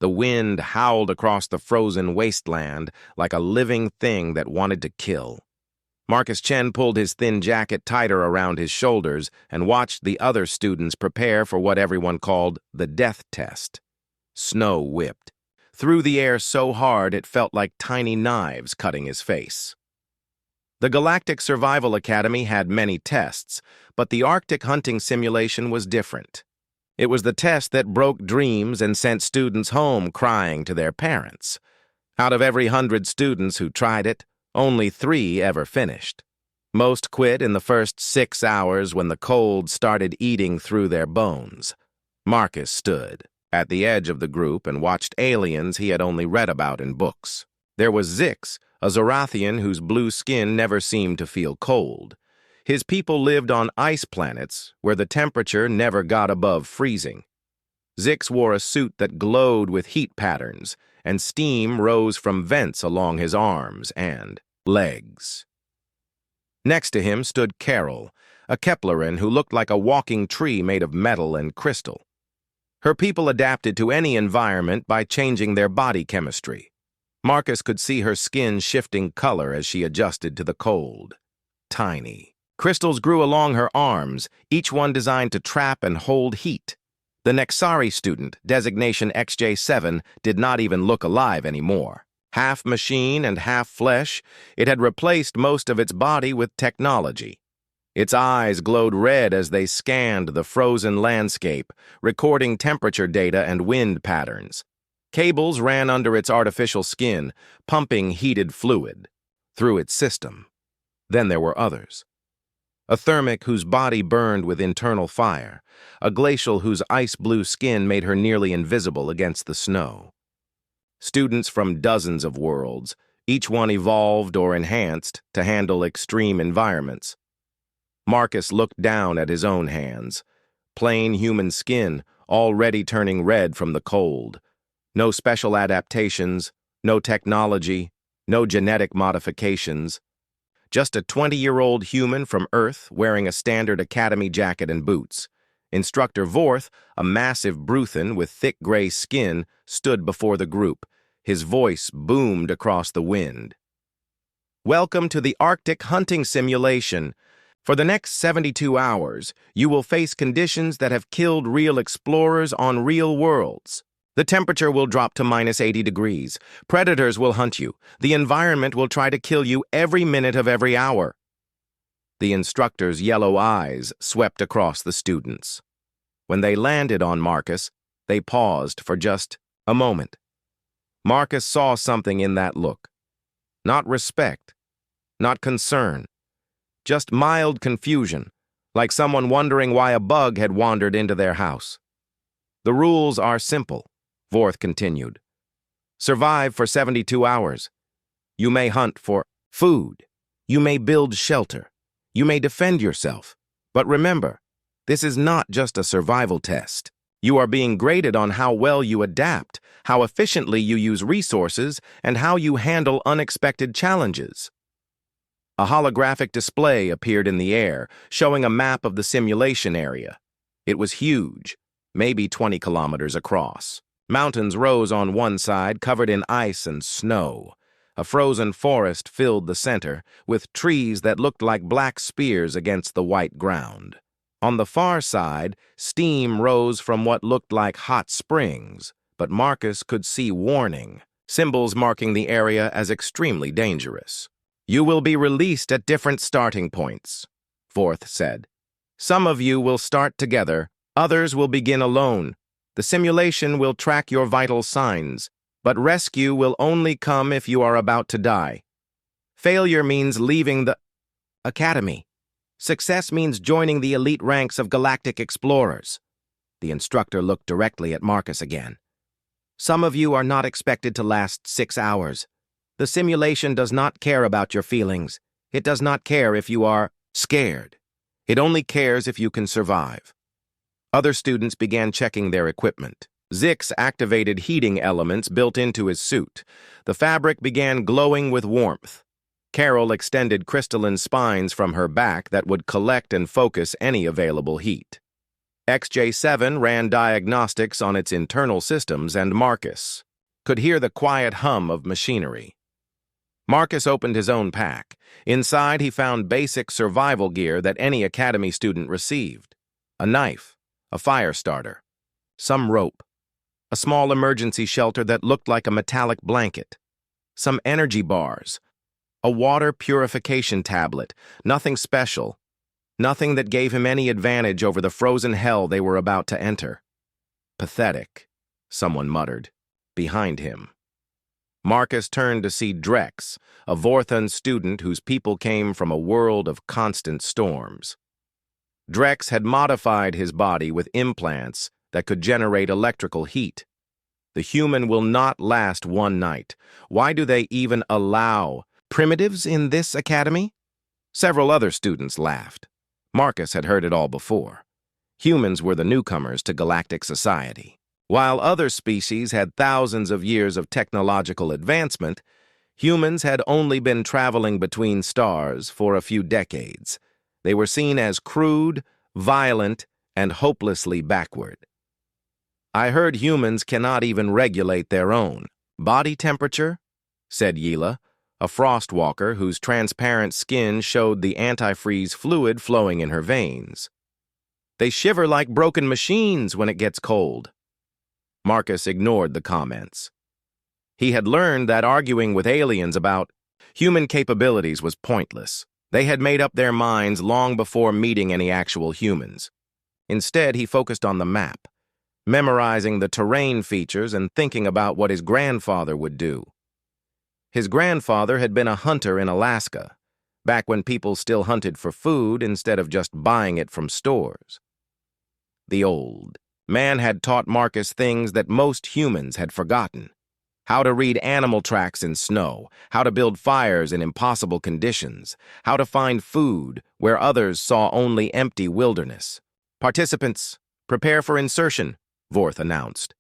The wind howled across the frozen wasteland like a living thing that wanted to kill. Marcus Chen pulled his thin jacket tighter around his shoulders and watched the other students prepare for what everyone called the death test. Snow whipped through the air so hard it felt like tiny knives cutting his face. The Galactic Survival Academy had many tests, but the Arctic hunting simulation was different. It was the test that broke dreams and sent students home crying to their parents. Out of every 100 students who tried it, only 3 ever finished. Most quit in the first 6 hours when the cold started eating through their bones. Marcus stood at the edge of the group and watched aliens he had only read about in books. There was Zix, a Zorathian whose blue skin never seemed to feel cold. His people lived on ice planets where the temperature never got above freezing. Zix wore a suit that glowed with heat patterns, and steam rose from vents along his arms and legs. Next to him stood Carol, a Kepleran who looked like a walking tree made of metal and crystal. Her people adapted to any environment by changing their body chemistry. Marcus could see her skin shifting color as she adjusted to the cold. Tiny. Crystals grew along her arms, each one designed to trap and hold heat. The Nexari student, designation XJ7, did not even look alive anymore. Half machine and half flesh, it had replaced most of its body with technology. Its eyes glowed red as they scanned the frozen landscape, recording temperature data and wind patterns. Cables ran under its artificial skin, pumping heated fluid through its system. Then there were others. A thermic whose body burned with internal fire, a glacial whose ice-blue skin made her nearly invisible against the snow. Students from dozens of worlds, each one evolved or enhanced to handle extreme environments. Marcus looked down at his own hands. Plain human skin, already turning red from the cold. No special adaptations, no technology, no genetic modifications. Just a 20-year-old human from Earth wearing a standard academy jacket and boots. Instructor Vorth, a massive Bruthan with thick gray skin, stood before the group. His voice boomed across the wind. Welcome to the Arctic hunting simulation. For the next 72 hours, you will face conditions that have killed real explorers on real worlds. The temperature will drop to -80 degrees. Predators will hunt you. The environment will try to kill you every minute of every hour. The instructor's yellow eyes swept across the students. When they landed on Marcus, they paused for just a moment. Marcus saw something in that look. Not respect, not concern, just mild confusion, like someone wondering why a bug had wandered into their house. The rules are simple. Vorth continued. Survive for 72 hours. You may hunt for food. You may build shelter. You may defend yourself. But remember, this is not just a survival test. You are being graded on how well you adapt, how efficiently you use resources, and how you handle unexpected challenges. A holographic display appeared in the air, showing a map of the simulation area. It was huge, maybe 20 kilometers across. Mountains rose on one side, covered in ice and snow. A frozen forest filled the center, with trees that looked like black spears against the white ground. On the far side, steam rose from what looked like hot springs, but Marcus could see warning, symbols marking the area as extremely dangerous. You will be released at different starting points, Vorth said. Some of you will start together, others will begin alone. The simulation will track your vital signs, but rescue will only come if you are about to die. Failure means leaving the academy. Success means joining the elite ranks of galactic explorers. The instructor looked directly at Marcus again. Some of you are not expected to last 6 hours. The simulation does not care about your feelings. It does not care if you are scared. It only cares if you can survive. Other students began checking their equipment. Zix activated heating elements built into his suit. The fabric began glowing with warmth. Carol extended crystalline spines from her back that would collect and focus any available heat. XJ7 ran diagnostics on its internal systems, and Marcus could hear the quiet hum of machinery. Marcus opened his own pack. Inside, he found basic survival gear that any academy student received: a knife, a fire starter, some rope, a small emergency shelter that looked like a metallic blanket, some energy bars, a water purification tablet, nothing special, nothing that gave him any advantage over the frozen hell they were about to enter. Pathetic, someone muttered, behind him. Marcus turned to see Drex, a Vorthon student whose people came from a world of constant storms. Drex had modified his body with implants that could generate electrical heat. The human will not last one night. Why do they even allow primitives in this academy? Several other students laughed. Marcus had heard it all before. Humans were the newcomers to galactic society. While other species had thousands of years of technological advancement, humans had only been traveling between stars for a few decades. They were seen as crude, violent, and hopelessly backward. "I heard humans cannot even regulate their own body temperature," said Yila, a frostwalker whose transparent skin showed the antifreeze fluid flowing in her veins. "They shiver like broken machines when it gets cold." Marcus ignored the comments. He had learned that arguing with aliens about human capabilities was pointless. They had made up their minds long before meeting any actual humans. Instead, he focused on the map, memorizing the terrain features and thinking about what his grandfather would do. His grandfather had been a hunter in Alaska, back when people still hunted for food instead of just buying it from stores. The old man had taught Marcus things that most humans had forgotten: how to read animal tracks in snow, how to build fires in impossible conditions, how to find food where others saw only empty wilderness. "Participants, prepare for insertion," Vorth announced.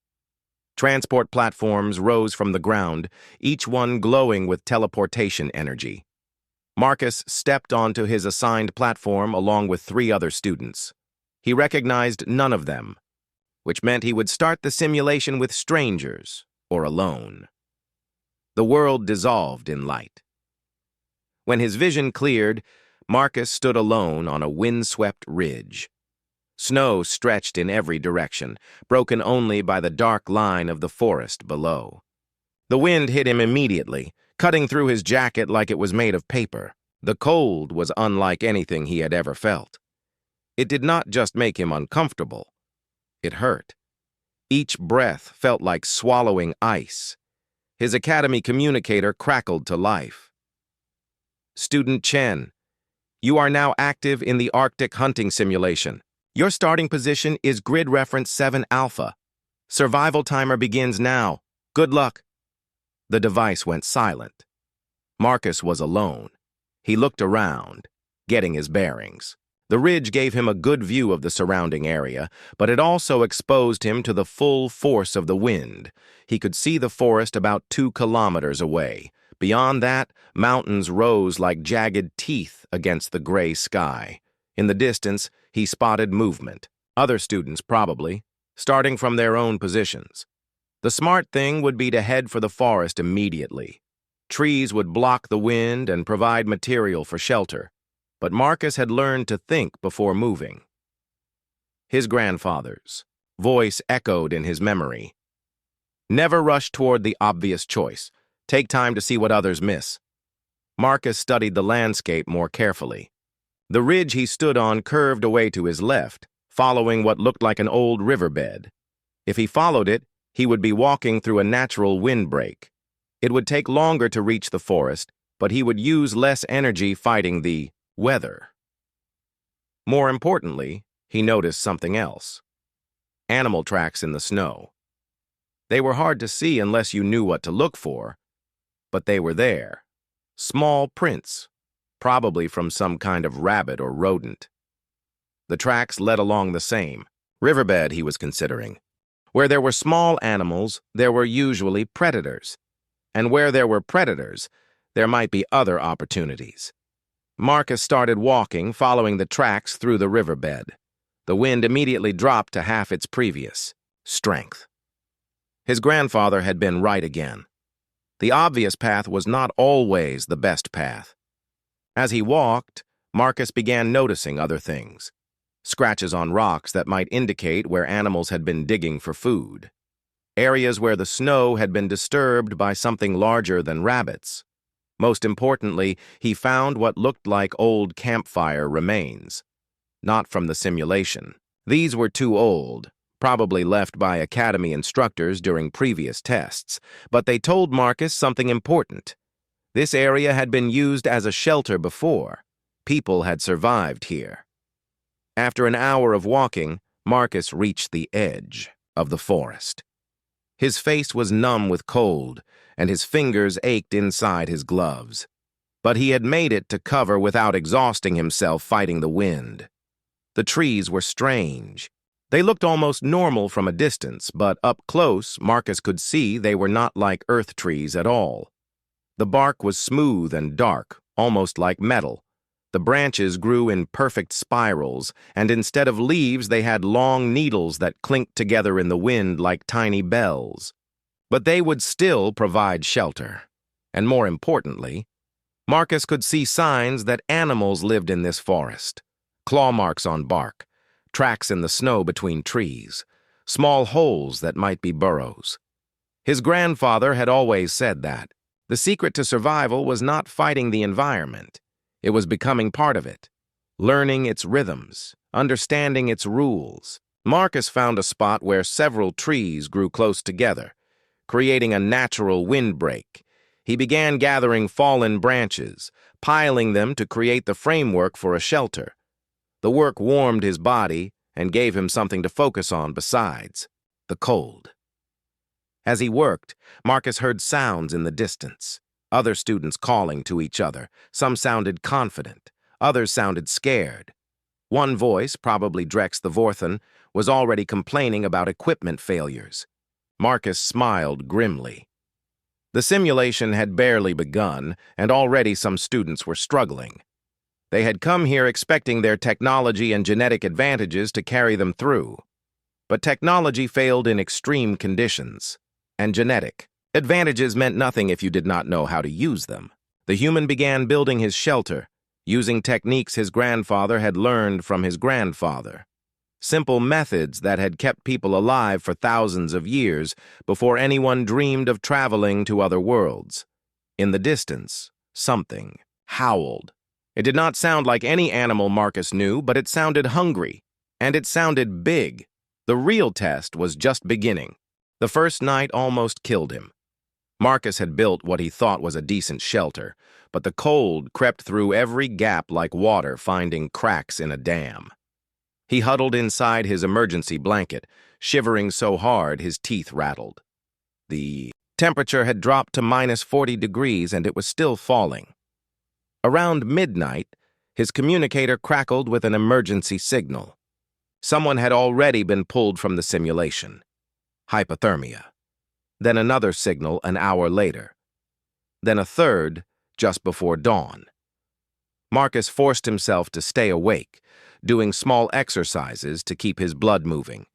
Transport platforms rose from the ground, each one glowing with teleportation energy. Marcus stepped onto his assigned platform along with 3 other students. He recognized none of them, which meant he would start the simulation with strangers or alone. The world dissolved in light. When his vision cleared, Marcus stood alone on a windswept ridge. Snow stretched in every direction, broken only by the dark line of the forest below. The wind hit him immediately, cutting through his jacket like it was made of paper. The cold was unlike anything he had ever felt. It did not just make him uncomfortable. It hurt. Each breath felt like swallowing ice. His academy communicator crackled to life. "Student Chen, you are now active in the Arctic hunting simulation. Your starting position is grid reference 7 Alpha. Survival timer begins now. Good luck." The device went silent. Marcus was alone. He looked around, getting his bearings. The ridge gave him a good view of the surrounding area, but it also exposed him to the full force of the wind. He could see the forest about 2 kilometers away. Beyond that, mountains rose like jagged teeth against the gray sky. In the distance, he spotted movement. Other students, probably, starting from their own positions. The smart thing would be to head for the forest immediately. Trees would block the wind and provide material for shelter. But Marcus had learned to think before moving. His grandfather's voice echoed in his memory. "Never rush toward the obvious choice. Take time to see what others miss." Marcus studied the landscape more carefully. The ridge he stood on curved away to his left, following what looked like an old riverbed. If he followed it, he would be walking through a natural windbreak. It would take longer to reach the forest, but he would use less energy fighting the weather. More importantly, he noticed something else: animal tracks in the snow. They were hard to see unless you knew what to look for, but they were there. Small prints, probably from some kind of rabbit or rodent. The tracks led along the same riverbed he was considering. Where there were small animals, there were usually predators. And where there were predators, there might be other opportunities. Marcus started walking, following the tracks through the riverbed. The wind immediately dropped to half its previous strength. His grandfather had been right again. The obvious path was not always the best path. As he walked, Marcus began noticing other things. Scratches on rocks that might indicate where animals had been digging for food. Areas where the snow had been disturbed by something larger than rabbits. Most importantly, he found what looked like old campfire remains. Not from the simulation. These were too old, probably left by academy instructors during previous tests, but they told Marcus something important. This area had been used as a shelter before. People had survived here. After an hour of walking, Marcus reached the edge of the forest. His face was numb with cold, and his fingers ached inside his gloves. But he had made it to cover without exhausting himself fighting the wind. The trees were strange. They looked almost normal from a distance, but up close, Marcus could see they were not like earth trees at all. The bark was smooth and dark, almost like metal. The branches grew in perfect spirals, and instead of leaves, they had long needles that clinked together in the wind like tiny bells. But they would still provide shelter. And more importantly, Marcus could see signs that animals lived in this forest. Claw marks on bark, tracks in the snow between trees, small holes that might be burrows. His grandfather had always said that the secret to survival was not fighting the environment. It was becoming part of it, learning its rhythms, understanding its rules. Marcus found a spot where several trees grew close together, creating a natural windbreak. He began gathering fallen branches, piling them to create the framework for a shelter. The work warmed his body and gave him something to focus on besides the cold. As he worked, Marcus heard sounds in the distance. Other students calling to each other. Some sounded confident, others sounded scared. One voice, probably Drex the Vorthan, was already complaining about equipment failures. Marcus smiled grimly. The simulation had barely begun, and already some students were struggling. They had come here expecting their technology and genetic advantages to carry them through. But technology failed in extreme conditions, and genetic advantages meant nothing if you did not know how to use them. The human began building his shelter, using techniques his grandfather had learned from his grandfather. Simple methods that had kept people alive for thousands of years before anyone dreamed of traveling to other worlds. In the distance, something howled. It did not sound like any animal Marcus knew, but it sounded hungry, and it sounded big. The real test was just beginning. The first night almost killed him. Marcus had built what he thought was a decent shelter, but the cold crept through every gap like water finding cracks in a dam. He huddled inside his emergency blanket, shivering so hard his teeth rattled. The temperature had dropped to -40 degrees, and it was still falling. Around midnight, his communicator crackled with an emergency signal. Someone had already been pulled from the simulation. Hypothermia. Then another signal an hour later. Then a third just before dawn. Marcus forced himself to stay awake, doing small exercises to keep his blood moving.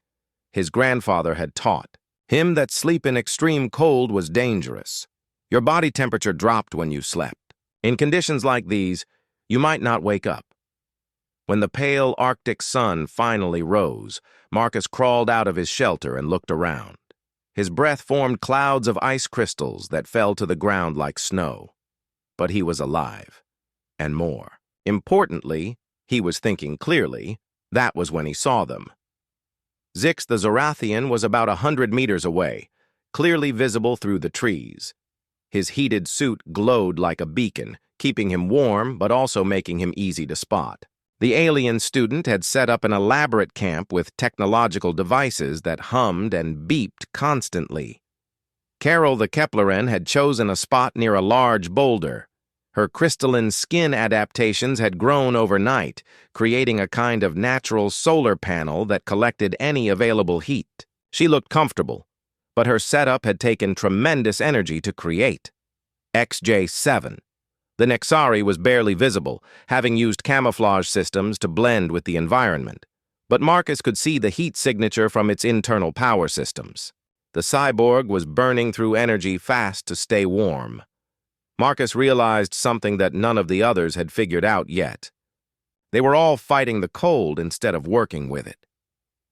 His grandfather had taught him that sleep in extreme cold was dangerous. Your body temperature dropped when you slept. In conditions like these, you might not wake up. When the pale Arctic sun finally rose, Marcus crawled out of his shelter and looked around. His breath formed clouds of ice crystals that fell to the ground like snow. But he was alive. And more importantly, he was thinking clearly. That was when he saw them. Zix the Zorathian was about 100 meters away, clearly visible through the trees. His heated suit glowed like a beacon, keeping him warm but also making him easy to spot. The alien student had set up an elaborate camp with technological devices that hummed and beeped constantly. Carol the Kepleran had chosen a spot near a large boulder. Her crystalline skin adaptations had grown overnight, creating a kind of natural solar panel that collected any available heat. She looked comfortable, but her setup had taken tremendous energy to create. XJ7. The Nexari was barely visible, having used camouflage systems to blend with the environment. But Marcus could see the heat signature from its internal power systems. The cyborg was burning through energy fast to stay warm. Marcus realized something that none of the others had figured out yet. They were all fighting the cold instead of working with it.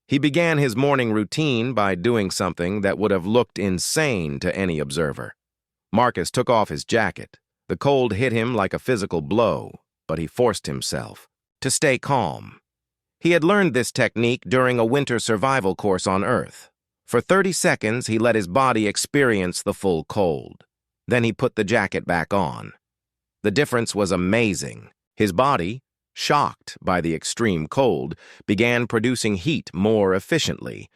He began his morning routine by doing something that would have looked insane to any observer. Marcus took off his jacket. The cold hit him like a physical blow, but he forced himself to stay calm. He had learned this technique during a winter survival course on Earth. For 30 seconds, he let his body experience the full cold. Then he put the jacket back on. The difference was amazing. His body, shocked by the extreme cold, began producing heat more efficiently.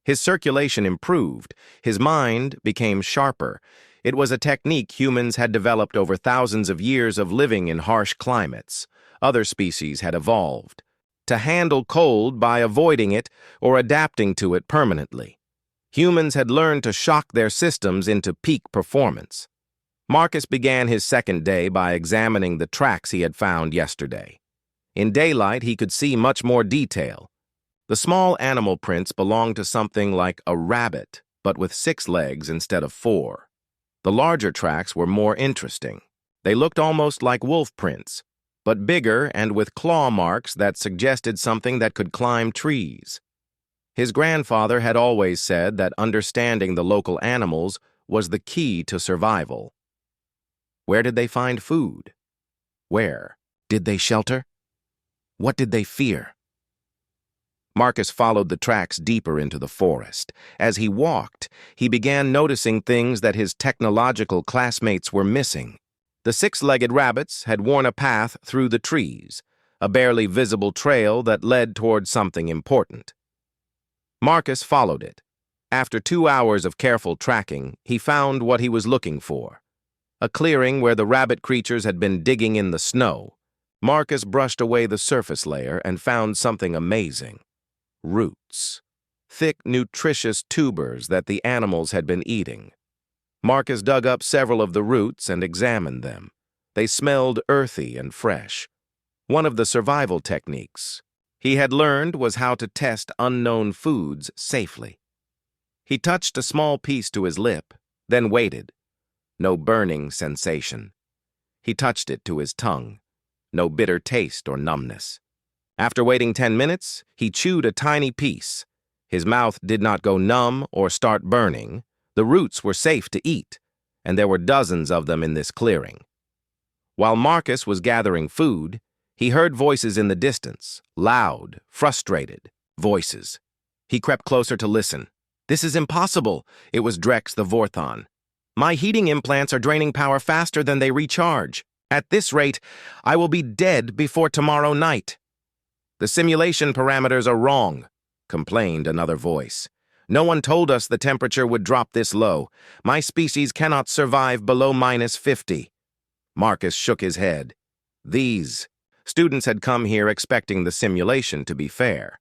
His circulation improved. His mind became sharper. It was a technique humans had developed over thousands of years of living in harsh climates. Other species had evolved to handle cold by avoiding it or adapting to it permanently. Humans had learned to shock their systems into peak performance. Marcus began his second day by examining the tracks he had found yesterday. In daylight, he could see much more detail. The small animal prints belonged to something like a rabbit, but with 6 legs instead of 4. The larger tracks were more interesting. They looked almost like wolf prints, but bigger and with claw marks that suggested something that could climb trees. His grandfather had always said that understanding the local animals was the key to survival. Where did they find food? Where did they shelter? What did they fear? Marcus followed the tracks deeper into the forest. As he walked, he began noticing things that his technological classmates were missing. The 6-legged rabbits had worn a path through the trees, a barely visible trail that led toward something important. Marcus followed it. After 2 hours of careful tracking, he found what he was looking for. A clearing where the rabbit creatures had been digging in the snow. Marcus brushed away the surface layer and found something amazing. Roots. Thick, nutritious tubers that the animals had been eating. Marcus dug up several of the roots and examined them. They smelled earthy and fresh. One of the survival techniques he had learned was how to test unknown foods safely. He touched a small piece to his lip, then waited. No burning sensation. He touched it to his tongue. No bitter taste or numbness. After waiting 10 minutes, he chewed a tiny piece. His mouth did not go numb or start burning. The roots were safe to eat, and there were dozens of them in this clearing. While Marcus was gathering food, he heard voices in the distance, loud, frustrated voices. He crept closer to listen. "This is impossible," it was Drex the Vorthon. "My heating implants are draining power faster than they recharge. At this rate, I will be dead before tomorrow night." "The simulation parameters are wrong," complained another voice. "No one told us the temperature would drop this low. My species cannot survive below -50. Marcus shook his head. These students had come here expecting the simulation to be fair.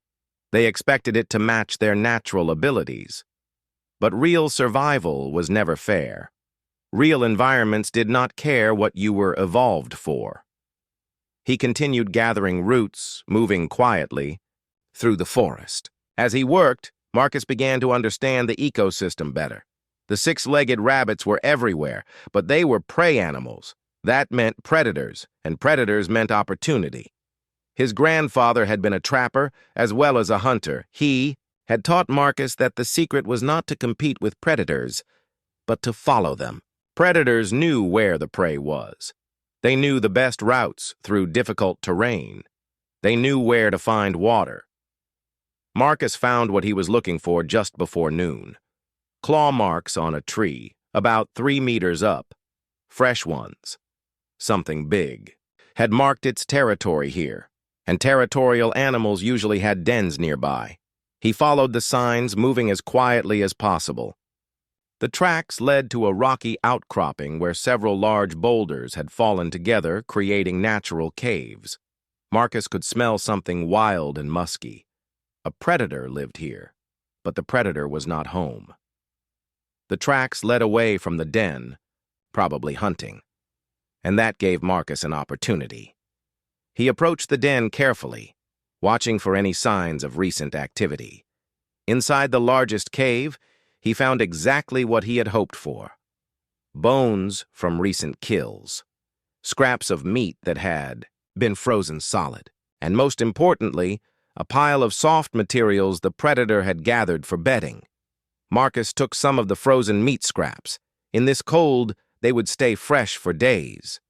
They expected it to match their natural abilities. But real survival was never fair. Real environments did not care what you were evolved for. He continued gathering roots, moving quietly through the forest. As he worked, Marcus began to understand the ecosystem better. The 6-legged rabbits were everywhere, but they were prey animals. That meant predators, and predators meant opportunity. His grandfather had been a trapper as well as a hunter. He had taught Marcus that the secret was not to compete with predators, but to follow them. Predators knew where the prey was. They knew the best routes through difficult terrain. They knew where to find water. Marcus found what he was looking for just before noon. Claw marks on a tree, about 3 meters up. Fresh ones. Something big had marked its territory here, and territorial animals usually had dens nearby. He followed the signs, moving as quietly as possible. The tracks led to a rocky outcropping where several large boulders had fallen together, creating natural caves. Marcus could smell something wild and musky. A predator lived here, but the predator was not home. The tracks led away from the den, probably hunting, and that gave Marcus an opportunity. He approached the den carefully. watching for any signs of recent activity. Inside the largest cave, he found exactly what he had hoped for. Bones from recent kills, scraps of meat that had been frozen solid, and most importantly, a pile of soft materials the predator had gathered for bedding. Marcus took some of the frozen meat scraps. In this cold, they would stay fresh for days.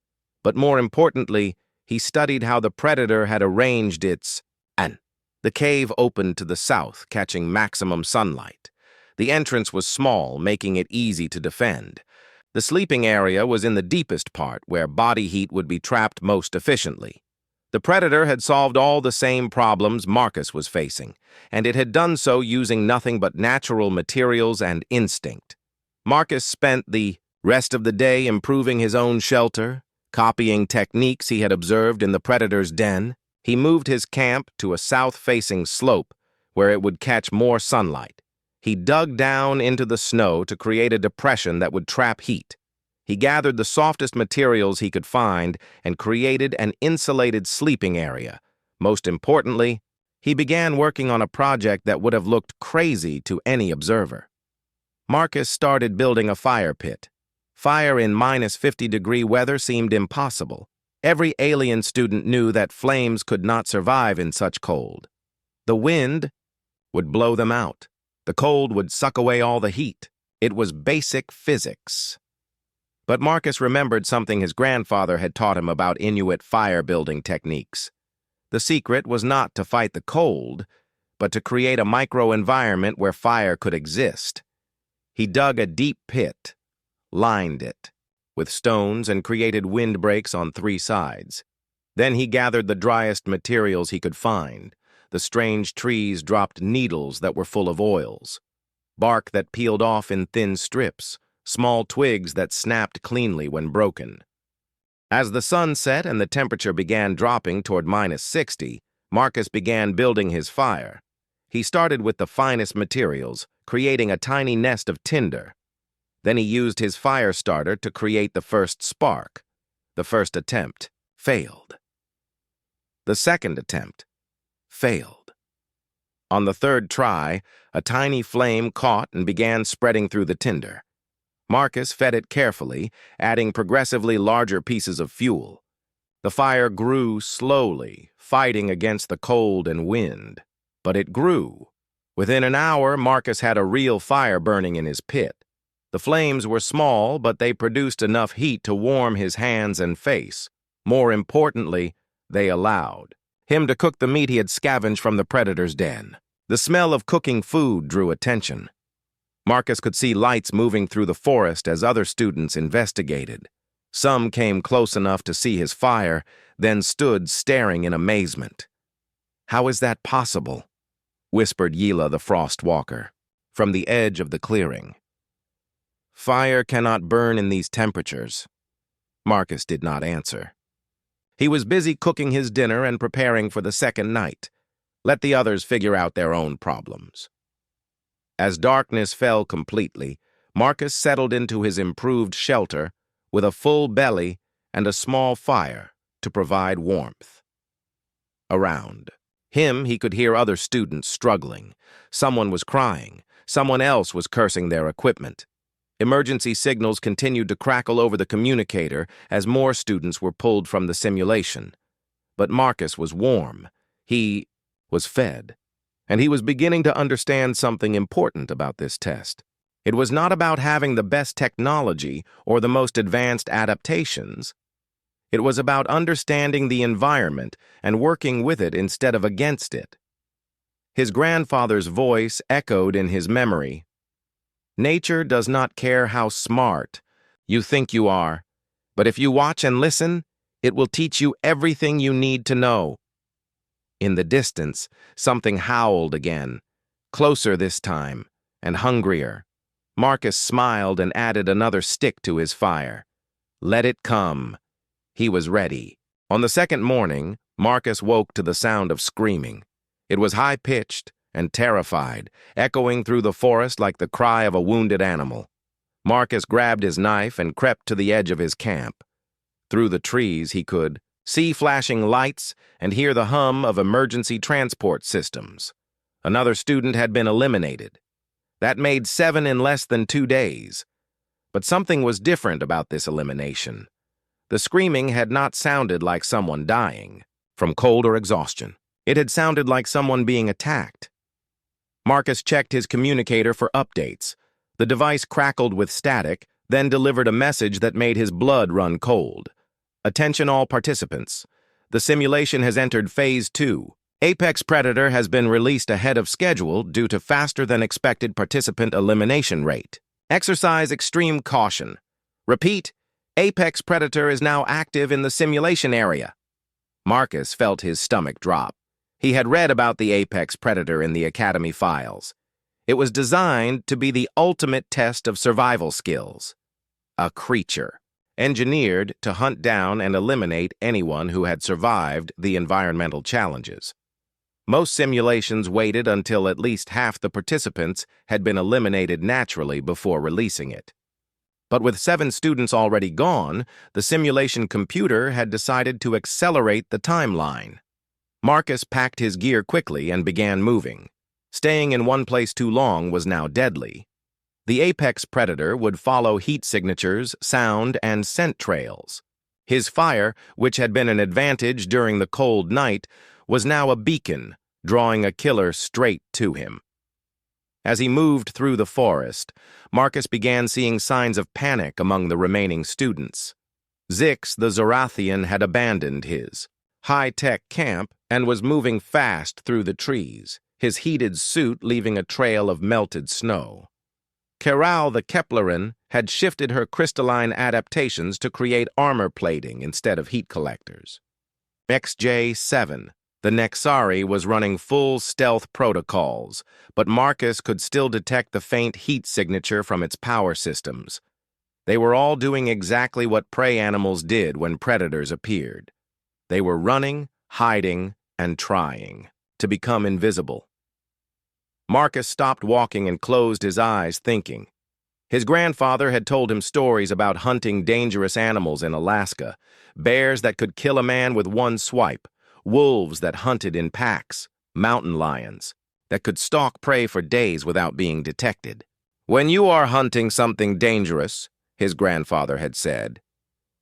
But more importantly, he studied how the predator had arranged its and the cave opened to the south, catching maximum sunlight. The entrance was small, making it easy to defend. The sleeping area was in the deepest part, where body heat would be trapped most efficiently. The predator had solved all the same problems Marcus was facing, and it had done so using nothing but natural materials and instinct. Marcus spent the rest of the day improving his own shelter, copying techniques he had observed in the predator's den. He moved his camp to a south-facing slope where it would catch more sunlight. He dug down into the snow to create a depression that would trap heat. He gathered the softest materials he could find and created an insulated sleeping area. Most importantly, he began working on a project that would have looked crazy to any observer. Marcus started building a fire pit. Fire in -50-degree weather seemed impossible. Every alien student knew that flames could not survive in such cold. The wind would blow them out. The cold would suck away all the heat. It was basic physics. But Marcus remembered something his grandfather had taught him about Inuit fire-building techniques. The secret was not to fight the cold, but to create a micro-environment where fire could exist. He dug a deep pit, lined it with stones, and created windbreaks on 3 sides. Then he gathered the driest materials he could find. The strange trees dropped needles that were full of oils, bark that peeled off in thin strips, small twigs that snapped cleanly when broken. As the sun set and the temperature began dropping toward -60, Marcus began building his fire. He started with the finest materials, creating a tiny nest of tinder. Then he used his fire starter to create the first spark. The first attempt failed. The second attempt failed. On the third try, a tiny flame caught and began spreading through the tinder. Marcus fed it carefully, adding progressively larger pieces of fuel. The fire grew slowly, fighting against the cold and wind. But it grew. Within an hour, Marcus had a real fire burning in his pit. The flames were small, but they produced enough heat to warm his hands and face. More importantly, they allowed him to cook the meat he had scavenged from the predator's den. The smell of cooking food drew attention. Marcus could see lights moving through the forest as other students investigated. Some came close enough to see his fire, then stood staring in amazement. "How is that possible?" whispered Yila the Frost Walker, from the edge of the clearing. "Fire cannot burn in these temperatures." Marcus did not answer. He was busy cooking his dinner and preparing for the second night. Let the others figure out their own problems. As darkness fell completely, Marcus settled into his improved shelter with a full belly and a small fire to provide warmth. Around him, he could hear other students struggling. Someone was crying. Someone else was cursing their equipment. Emergency signals continued to crackle over the communicator as more students were pulled from the simulation. But Marcus was warm. He was fed. And he was beginning to understand something important about this test. It was not about having the best technology or the most advanced adaptations. It was about understanding the environment and working with it instead of against it. His grandfather's voice echoed in his memory. "Nature does not care how smart you think you are, but if you watch and listen, it will teach you everything you need to know." In the distance, something howled again, closer this time, and hungrier. Marcus smiled and added another stick to his fire. Let it come. He was ready. On the second morning, Marcus woke to the sound of screaming. It was high-pitched and terrified, echoing through the forest like the cry of a wounded animal. Marcus grabbed his knife and crept to the edge of his camp. Through the trees, he could see flashing lights, and hear the hum of emergency transport systems. Another student had been eliminated. That made 7 in less than 2 days. But something was different about this elimination. The screaming had not sounded like someone dying from cold or exhaustion. It had sounded like someone being attacked. Marcus checked his communicator for updates. The device crackled with static, then delivered a message that made his blood run cold. Attention all participants. The simulation has entered Phase 2. Apex Predator has been released ahead of schedule due to faster-than-expected participant elimination rate. Exercise extreme caution. Repeat, Apex Predator is now active in the simulation area. Marcus felt his stomach drop. He had read about the Apex Predator in the Academy files. It was designed to be the ultimate test of survival skills. A creature, engineered to hunt down and eliminate anyone who had survived the environmental challenges. Most simulations waited until at least half the participants had been eliminated naturally before releasing it. But with 7 students already gone, the simulation computer had decided to accelerate the timeline. Marcus packed his gear quickly and began moving. Staying in one place too long was now deadly. The Apex Predator would follow heat signatures, sound, and scent trails. His fire, which had been an advantage during the cold night, was now a beacon, drawing a killer straight to him. As he moved through the forest, Marcus began seeing signs of panic among the remaining students. Zix the Zorathian had abandoned his high-tech camp and was moving fast through the trees, his heated suit leaving a trail of melted snow. Keral the Kepleran had shifted her crystalline adaptations to create armor plating instead of heat collectors. XJ-7, the Nexari, was running full stealth protocols, but Marcus could still detect the faint heat signature from its power systems. They were all doing exactly what prey animals did when predators appeared. They were running, hiding, and trying to become invisible. Marcus stopped walking and closed his eyes, thinking. His grandfather had told him stories about hunting dangerous animals in Alaska, bears that could kill a man with one swipe, wolves that hunted in packs, mountain lions that could stalk prey for days without being detected. When you are hunting something dangerous, his grandfather had said,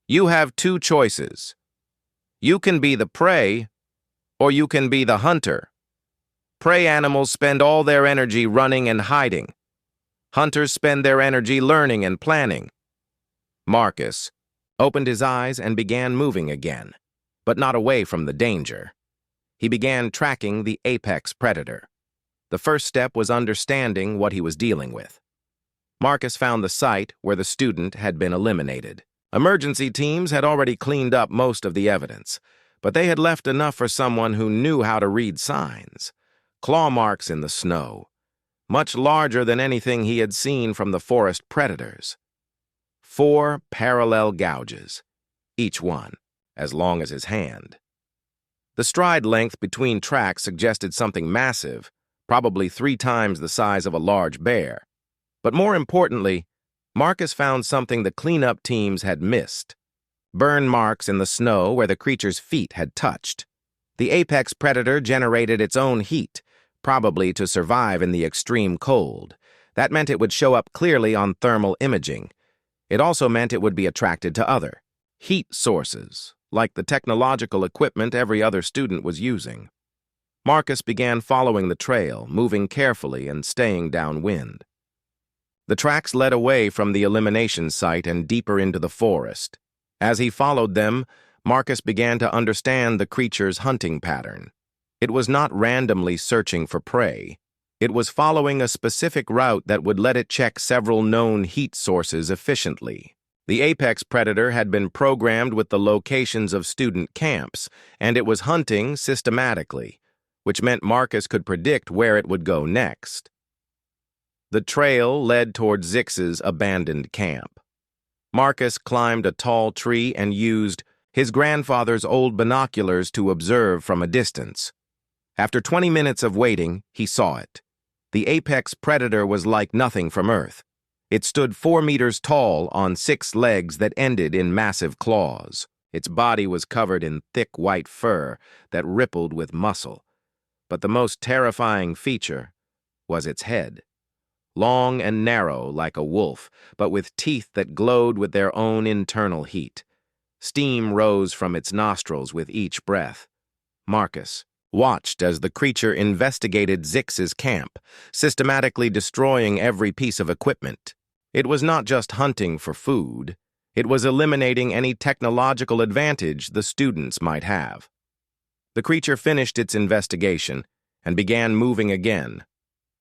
you have 2 choices. You can be the prey, or you can be the hunter. Prey animals spend all their energy running and hiding. Hunters spend their energy learning and planning. Marcus opened his eyes and began moving again, but not away from the danger. He began tracking the apex predator. The first step was understanding what he was dealing with. Marcus found the site where the student had been eliminated. Emergency teams had already cleaned up most of the evidence, but they had left enough for someone who knew how to read signs. Claw marks in the snow, much larger than anything he had seen from the forest predators. 4 parallel gouges, each one as long as his hand. The stride length between tracks suggested something massive, probably 3 times the size of a large bear. But more importantly, Marcus found something the cleanup teams had missed. Burn marks in the snow where the creature's feet had touched. The apex predator generated its own heat, probably to survive in the extreme cold. That meant it would show up clearly on thermal imaging. It also meant it would be attracted to other heat sources, like the technological equipment every other student was using. Marcus began following the trail, moving carefully and staying downwind. The tracks led away from the elimination site and deeper into the forest. As he followed them, Marcus began to understand the creature's hunting pattern. It was not randomly searching for prey. It was following a specific route that would let it check several known heat sources efficiently. The apex predator had been programmed with the locations of student camps, and it was hunting systematically, which meant Marcus could predict where it would go next. The trail led toward Zix's abandoned camp. Marcus climbed a tall tree and used his grandfather's old binoculars to observe from a distance. After 20 minutes of waiting, he saw it. The apex predator was like nothing from Earth. It stood 4 meters tall on 6 legs that ended in massive claws. Its body was covered in thick white fur that rippled with muscle. But the most terrifying feature was its head. Long and narrow like a wolf, but with teeth that glowed with their own internal heat. Steam rose from its nostrils with each breath. Marcus watched as the creature investigated Zix's camp, systematically destroying every piece of equipment. It was not just hunting for food. It was eliminating any technological advantage the students might have. The creature finished its investigation and began moving again.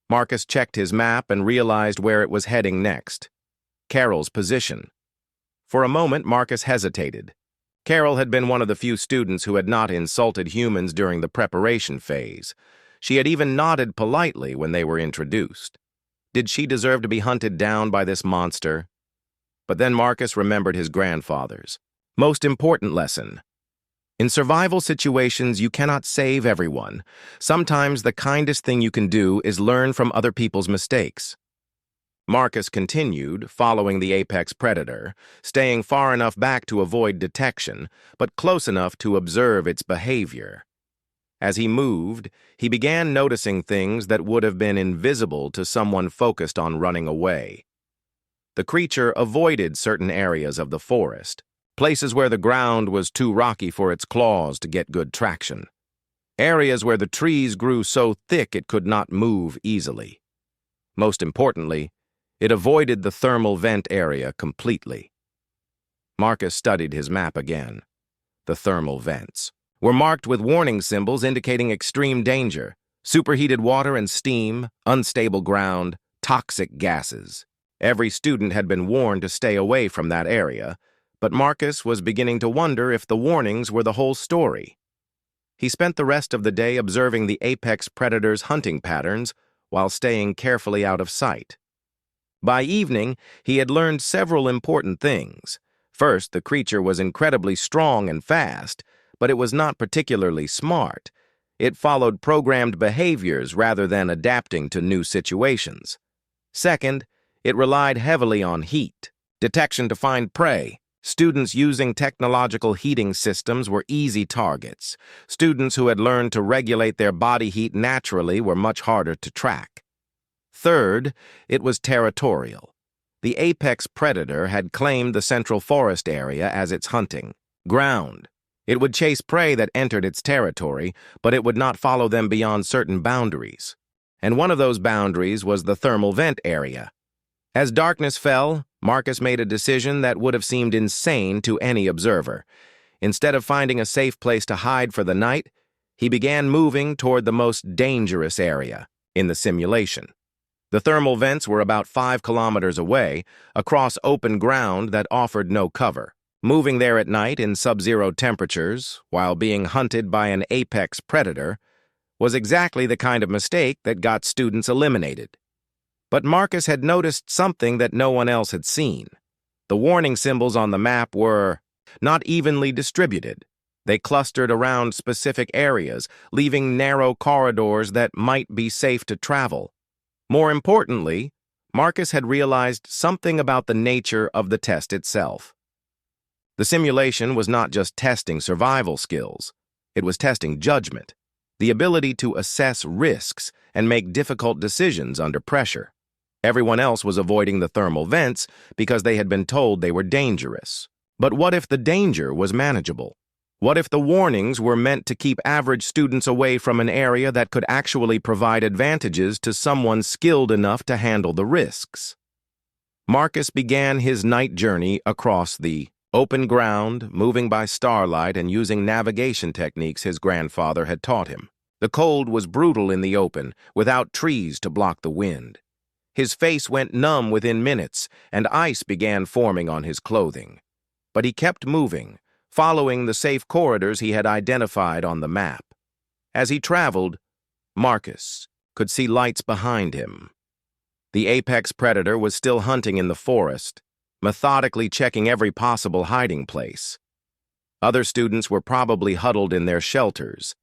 Marcus checked his map and realized where it was heading next. Carol's position. For a moment, Marcus hesitated. Carol had been one of the few students who had not insulted humans during the preparation phase. She had even nodded politely when they were introduced. Did she deserve to be hunted down by this monster? But then Marcus remembered his grandfather's most important lesson. In survival situations, you cannot save everyone. Sometimes the kindest thing you can do is learn from other people's mistakes. Marcus continued, following the apex predator, staying far enough back to avoid detection, but close enough to observe its behavior. As he moved, he began noticing things that would have been invisible to someone focused on running away. The creature avoided certain areas of the forest, places where the ground was too rocky for its claws to get good traction, areas where the trees grew so thick it could not move easily. Most importantly, it avoided the thermal vent area completely. Marcus studied his map again. The thermal vents were marked with warning symbols indicating extreme danger: superheated water and steam, unstable ground, toxic gases. Every student had been warned to stay away from that area, but Marcus was beginning to wonder if the warnings were the whole story. He spent the rest of the day observing the apex predator's hunting patterns while staying carefully out of sight. By evening, he had learned several important things. First, the creature was incredibly strong and fast, but it was not particularly smart. It followed programmed behaviors rather than adapting to new situations. Second, it relied heavily on heat, detection to find prey. Students using technological heating systems were easy targets. Students who had learned to regulate their body heat naturally were much harder to track. Third, it was territorial. The apex predator had claimed the central forest area as its hunting ground. It would chase prey that entered its territory, but it would not follow them beyond certain boundaries. And one of those boundaries was the thermal vent area. As darkness fell, Marcus made a decision that would have seemed insane to any observer. Instead of finding a safe place to hide for the night, he began moving toward the most dangerous area in the simulation. The thermal vents were about 5 kilometers away, across open ground that offered no cover. Moving there at night in sub-zero temperatures, while being hunted by an apex predator, was exactly the kind of mistake that got students eliminated. But Marcus had noticed something that no one else had seen. The warning symbols on the map were not evenly distributed. They clustered around specific areas, leaving narrow corridors that might be safe to travel. More importantly, Marcus had realized something about the nature of the test itself. The simulation was not just testing survival skills. It was testing judgment, the ability to assess risks and make difficult decisions under pressure. Everyone else was avoiding the thermal vents because they had been told they were dangerous. But what if the danger was manageable? What if the warnings were meant to keep average students away from an area that could actually provide advantages to someone skilled enough to handle the risks? Marcus began his night journey across the open ground, moving by starlight and using navigation techniques his grandfather had taught him. The cold was brutal in the open, without trees to block the wind. His face went numb within minutes, and ice began forming on his clothing. But he kept moving, following the safe corridors he had identified on the map. As he traveled, Marcus could see lights behind him. The apex predator was still hunting in the forest, methodically checking every possible hiding place. Other students were probably huddled in their shelters,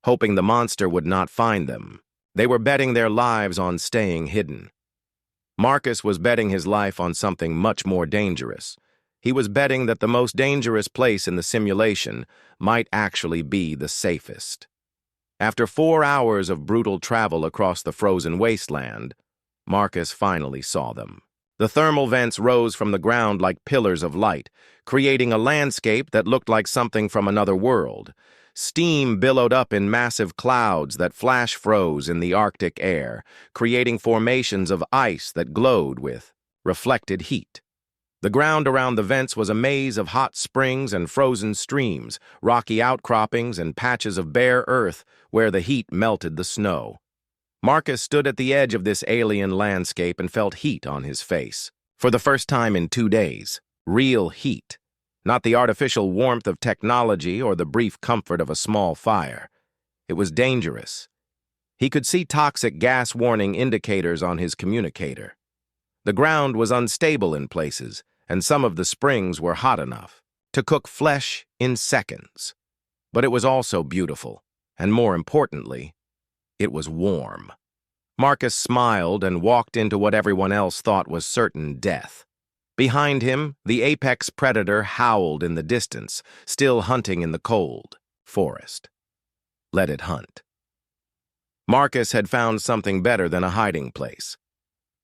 hoping the monster would not find them. They were betting their lives on staying hidden. Marcus was betting his life on something much more dangerous. He was betting that the most dangerous place in the simulation might actually be the safest. After 4 hours of brutal travel across the frozen wasteland, Marcus finally saw them. The thermal vents rose from the ground like pillars of light, creating a landscape that looked like something from another world. Steam billowed up in massive clouds that flash froze in the Arctic air, creating formations of ice that glowed with reflected heat. The ground around the vents was a maze of hot springs and frozen streams, rocky outcroppings and patches of bare earth where the heat melted the snow. Marcus stood at the edge of this alien landscape and felt heat on his face. For the first time in 2 days, real heat. Not the artificial warmth of technology or the brief comfort of a small fire. It was dangerous. He could see toxic gas warning indicators on his communicator. The ground was unstable in places, and some of the springs were hot enough to cook flesh in seconds. But it was also beautiful, and more importantly, it was warm. Marcus smiled and walked into what everyone else thought was certain death. Behind him, the apex predator howled in the distance, still hunting in the cold forest. Let it hunt. Marcus had found something better than a hiding place.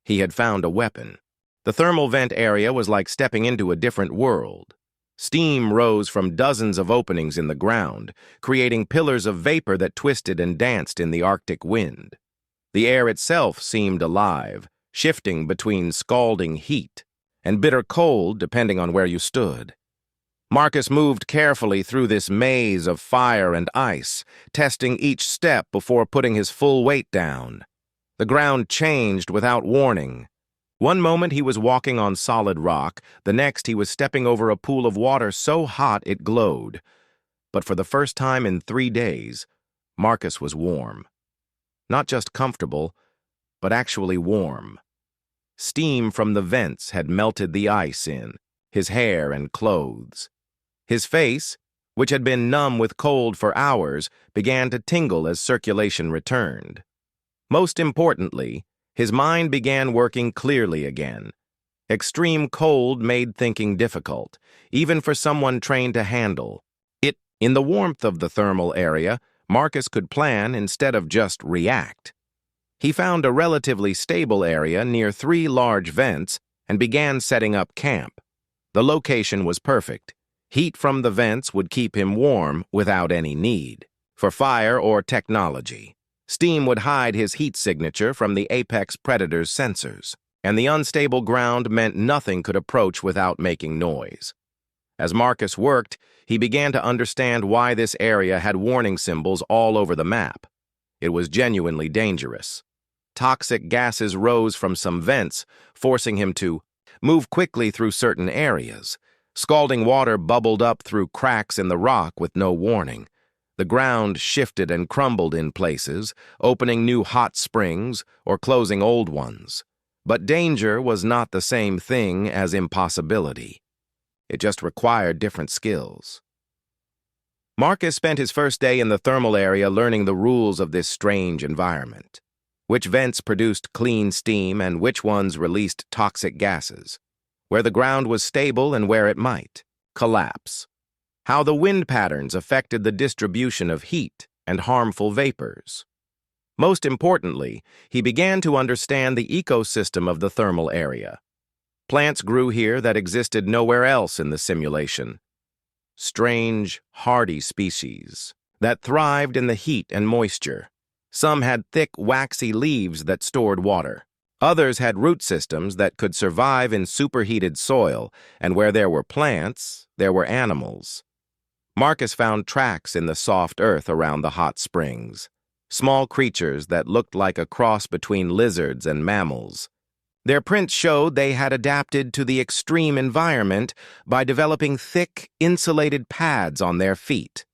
He had found a weapon. The thermal vent area was like stepping into a different world. Steam rose from dozens of openings in the ground, creating pillars of vapor that twisted and danced in the Arctic wind. The air itself seemed alive, shifting between scalding heat and bitter cold depending on where you stood. Marcus moved carefully through this maze of fire and ice, testing each step before putting his full weight down. The ground changed without warning. One moment he was walking on solid rock, the next he was stepping over a pool of water so hot it glowed. But for the first time in 3 days, Marcus was warm. Not just comfortable, but actually warm. Steam from the vents had melted the ice in his hair and clothes. His face, which had been numb with cold for hours, began to tingle as circulation returned. Most importantly, his mind began working clearly again. Extreme cold made thinking difficult, even for someone trained to handle it. In the warmth of the thermal area, Marcus could plan instead of just react. He found a relatively stable area near 3 large vents and began setting up camp. The location was perfect. Heat from the vents would keep him warm without any need for fire or technology. Steam would hide his heat signature from the apex predator's sensors, and the unstable ground meant nothing could approach without making noise. As Marcus worked, he began to understand why this area had warning symbols all over the map. It was genuinely dangerous. Toxic gases rose from some vents, forcing him to move quickly through certain areas. Scalding water bubbled up through cracks in the rock with no warning. The ground shifted and crumbled in places, opening new hot springs or closing old ones. But danger was not the same thing as impossibility. It just required different skills. Marcus spent his first day in the thermal area learning the rules of this strange environment. Which vents produced clean steam and which ones released toxic gases. Where the ground was stable and where it might collapse. How the wind patterns affected the distribution of heat and harmful vapors. Most importantly, he began to understand the ecosystem of the thermal area. Plants grew here that existed nowhere else in the simulation. Strange, hardy species that thrived in the heat and moisture. Some had thick, waxy leaves that stored water. Others had root systems that could survive in superheated soil, and where there were plants, there were animals. Marcus found tracks in the soft earth around the hot springs. Small creatures that looked like a cross between lizards and mammals. Their prints showed they had adapted to the extreme environment by developing thick, insulated pads on their feet.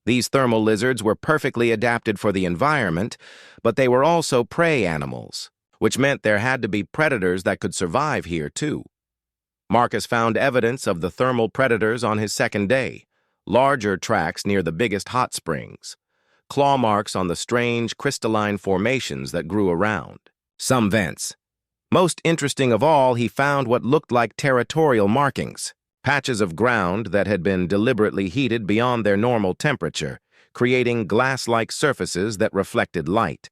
These thermal lizards were perfectly adapted for the environment, but they were also prey animals, which meant there had to be predators that could survive here too. Marcus found evidence of the thermal predators on his second day, larger tracks near the biggest hot springs, claw marks on the strange crystalline formations that grew around. Some vents. Most interesting of all, he found what looked like territorial markings. patches of ground that had been deliberately heated beyond their normal temperature, creating glass-like surfaces that reflected light.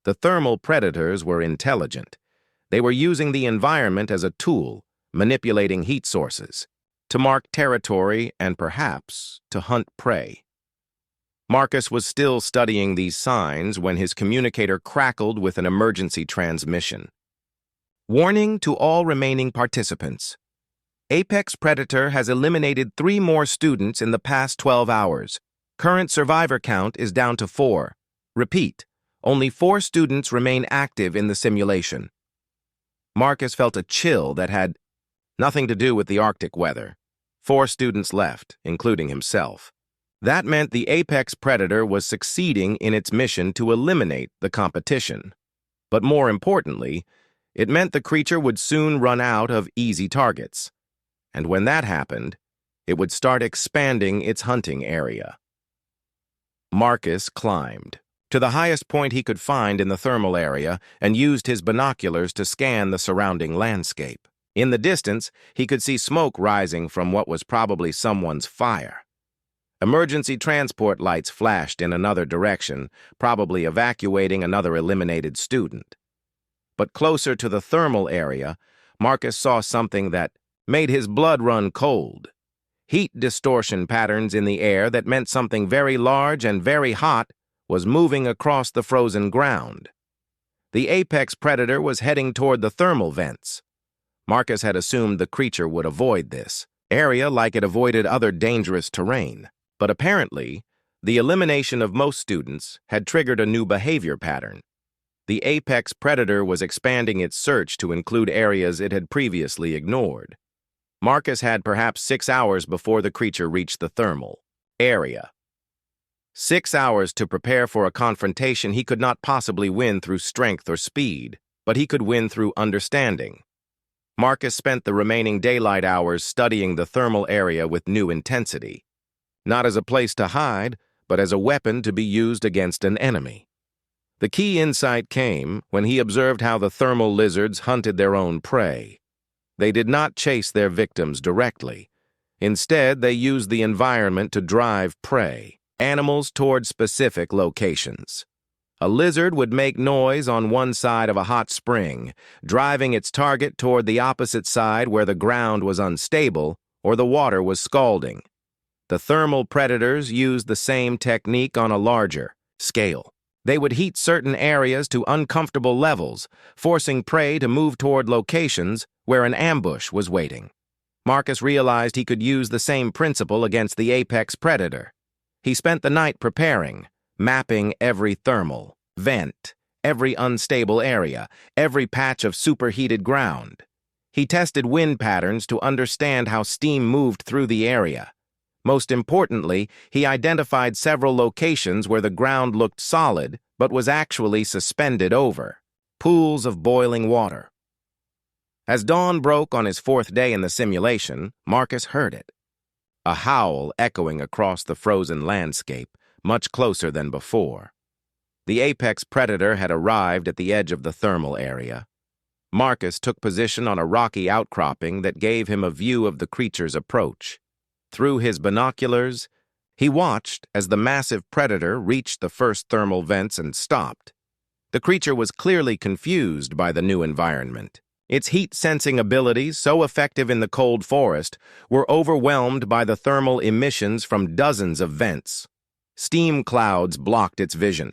The thermal predators were intelligent. They were using the environment as a tool, manipulating heat sources, to mark territory and perhaps to hunt prey. Marcus was still studying these signs when his communicator crackled with an emergency transmission. Warning to all remaining participants. Apex Predator has eliminated 3 more students in the past 12 hours. Current survivor count is down to 4. Repeat, only 4 students remain active in the simulation. Marcus felt a chill that had nothing to do with the Arctic weather. 4 students left, including himself. That meant the Apex Predator was succeeding in its mission to eliminate the competition. But more importantly, it meant the creature would soon run out of easy targets. And when that happened, it would start expanding its hunting area. Marcus climbed to the highest point he could find in the thermal area and used his binoculars to scan the surrounding landscape. In the distance, he could see smoke rising from what was probably someone's fire. Emergency transport lights flashed in another direction, probably evacuating another eliminated student. But closer to the thermal area, Marcus saw something that made his blood run cold. Heat distortion patterns in the air that meant something very large and very hot was moving across the frozen ground. The apex predator was heading toward the thermal vents. Marcus had assumed the creature would avoid this area like it avoided other dangerous terrain. But apparently, the elimination of most students had triggered a new behavior pattern. The apex predator was expanding its search to include areas it had previously ignored. Marcus had perhaps 6 hours before the creature reached the thermal area. 6 hours to prepare for a confrontation he could not possibly win through strength or speed, but he could win through understanding. Marcus spent the remaining daylight hours studying the thermal area with new intensity. Not as a place to hide, but as a weapon to be used against an enemy. The key insight came when he observed how the thermal lizards hunted their own prey. They did not chase their victims directly. Instead, they used the environment to drive prey, animals toward specific locations. A lizard would make noise on one side of a hot spring, driving its target toward the opposite side where the ground was unstable or the water was scalding. The thermal predators used the same technique on a larger scale. They would heat certain areas to uncomfortable levels, forcing prey to move toward locations where an ambush was waiting. Marcus realized he could use the same principle against the apex predator. He spent the night preparing, mapping every thermal vent, every unstable area, every patch of superheated ground. He tested wind patterns to understand how steam moved through the area. Most importantly, he identified several locations where the ground looked solid but was actually suspended over pools of boiling water. As dawn broke on his 4th day in the simulation, Marcus heard it. A howl echoing across the frozen landscape, much closer than before. The apex predator had arrived at the edge of the thermal area. Marcus took position on a rocky outcropping that gave him a view of the creature's approach. Through his binoculars, he watched as the massive predator reached the first thermal vents and stopped. The creature was clearly confused by the new environment. Its heat-sensing abilities, so effective in the cold forest, were overwhelmed by the thermal emissions from dozens of vents. Steam clouds blocked its vision.